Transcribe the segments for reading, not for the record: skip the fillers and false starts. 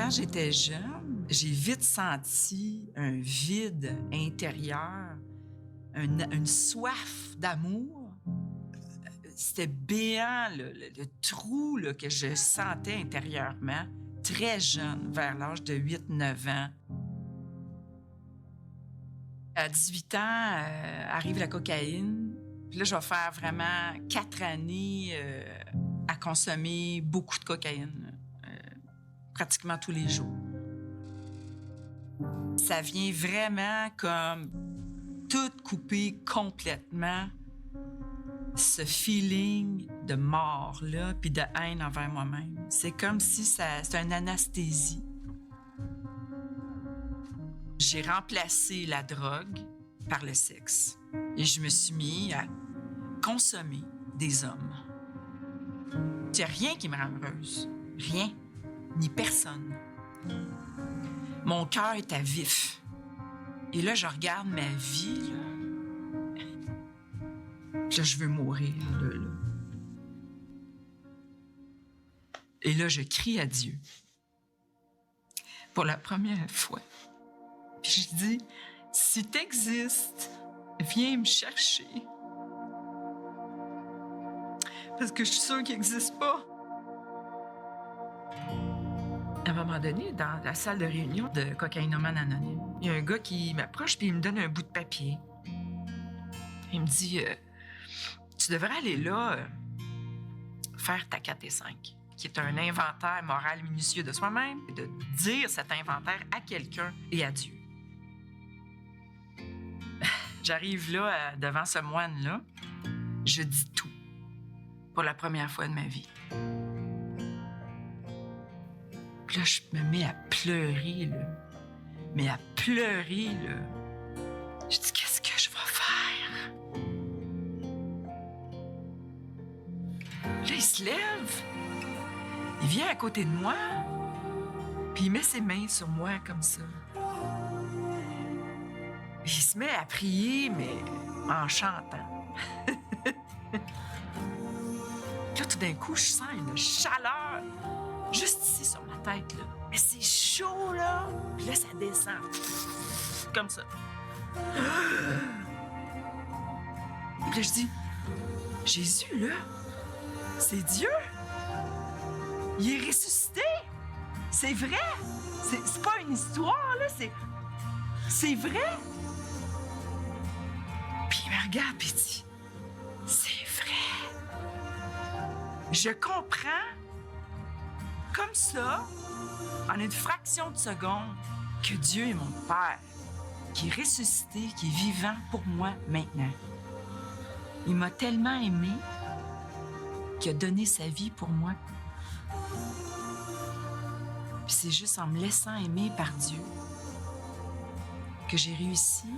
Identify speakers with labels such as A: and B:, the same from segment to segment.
A: Quand j'étais jeune, j'ai vite senti un vide intérieur, une soif d'amour. C'était béant, le trou là, que je sentais intérieurement, très jeune, vers l'âge de 8-9 ans. À 18 ans, arrive la cocaïne. Puis là, je vais faire vraiment 4 années à consommer beaucoup de cocaïne, pratiquement tous les jours. Ça vient vraiment comme tout couper complètement ce feeling de mort-là, puis de haine envers moi-même. C'est comme si c'est une anesthésie. J'ai remplacé la drogue par le sexe. Et je me suis mis à consommer des hommes. Il n'y a rien qui me rend heureuse. Rien. Ni personne. Mon cœur est à vif. Et là, je regarde ma vie, là. Puis là, je veux mourir, là. Et là, je crie à Dieu. Pour la première fois. Puis je dis, si t'existes, viens me chercher. Parce que je suis sûre qu'il n'existe pas. À un moment donné, dans la salle de réunion de Cocaïnomane Anonyme, il y a un gars qui m'approche puis il me donne un bout de papier. Il me dit, tu devrais aller là faire ta 4 et 5, qui est un inventaire moral minutieux de soi-même, et de dire cet inventaire à quelqu'un et à Dieu. J'arrive là, devant ce moine-là, je dis tout, pour la première fois de ma vie. Puis là, je me mets à pleurer, là. Mais à pleurer, là. Je dis, qu'est-ce que je vais faire? Là, il se lève, il vient à côté de moi, puis il met ses mains sur moi comme ça. Il se met à prier, mais en chantant. Là, tout d'un coup, je sens une chaleur juste ici sur ma tête, là. Mais c'est chaud, là. Puis là, ça descend. Comme ça. Puis là, je dis, Jésus, là, c'est Dieu. Il est ressuscité. C'est vrai. C'est pas une histoire, là. C'est vrai. Puis il me regarde et il dit, c'est vrai. Je comprends, comme ça, en une fraction de seconde, que Dieu est mon Père, qui est ressuscité, qui est vivant pour moi maintenant. Il m'a tellement aimé qu'il a donné sa vie pour moi. Puis c'est juste en me laissant aimer par Dieu que j'ai réussi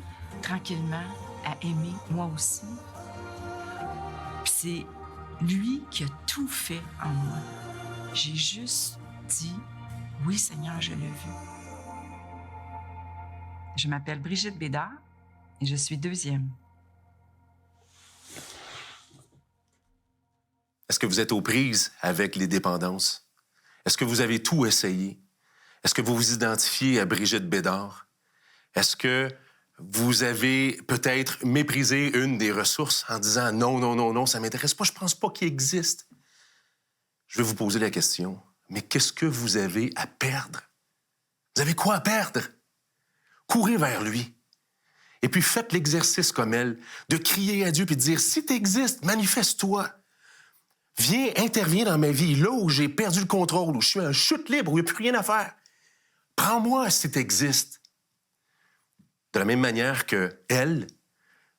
A: tranquillement à aimer moi aussi. Puis c'est lui qui a tout fait en moi. J'ai juste dit, oui Seigneur, je l'ai vu. Je m'appelle Brigitte Bédard et je suis 2e.
B: Est-ce que vous êtes aux prises avec les dépendances? Est-ce que vous avez tout essayé? Est-ce que vous vous identifiez à Brigitte Bédard? Est-ce que vous avez peut-être méprisé une des ressources en disant non, ça ne m'intéresse pas, je ne pense pas qu'il existe? Je vais vous poser la question, mais qu'est-ce que vous avez à perdre? Vous avez quoi à perdre? Courez vers lui. Et puis faites l'exercice comme elle, de crier à Dieu et de dire, si tu existes, manifeste-toi. Viens, interviens dans ma vie, là où j'ai perdu le contrôle, où je suis en chute libre, où il n'y a plus rien à faire. Prends-moi si tu existes. De la même manière que elle,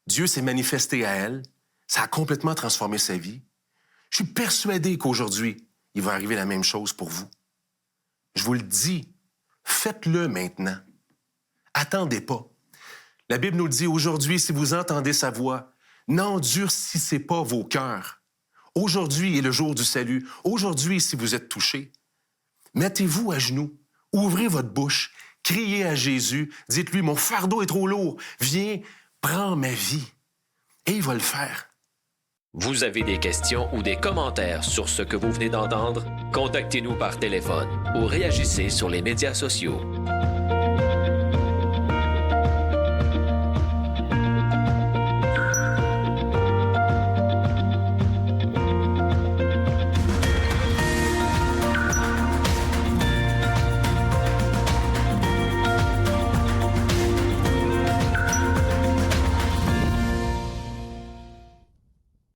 B: Dieu s'est manifesté à elle, ça a complètement transformé sa vie. Je suis persuadé qu'aujourd'hui, il va arriver la même chose pour vous. Je vous le dis, faites-le maintenant. Attendez pas. La Bible nous dit aujourd'hui, si vous entendez sa voix, n'endurcissez pas vos cœurs. Aujourd'hui est le jour du salut. Aujourd'hui, si vous êtes touchés, mettez-vous à genoux, ouvrez votre bouche, criez à Jésus, dites-lui, mon fardeau est trop lourd, viens, prends ma vie. Et il va le faire.
C: Vous avez des questions ou des commentaires sur ce que vous venez d'entendre? Contactez-nous par téléphone ou réagissez sur les médias sociaux.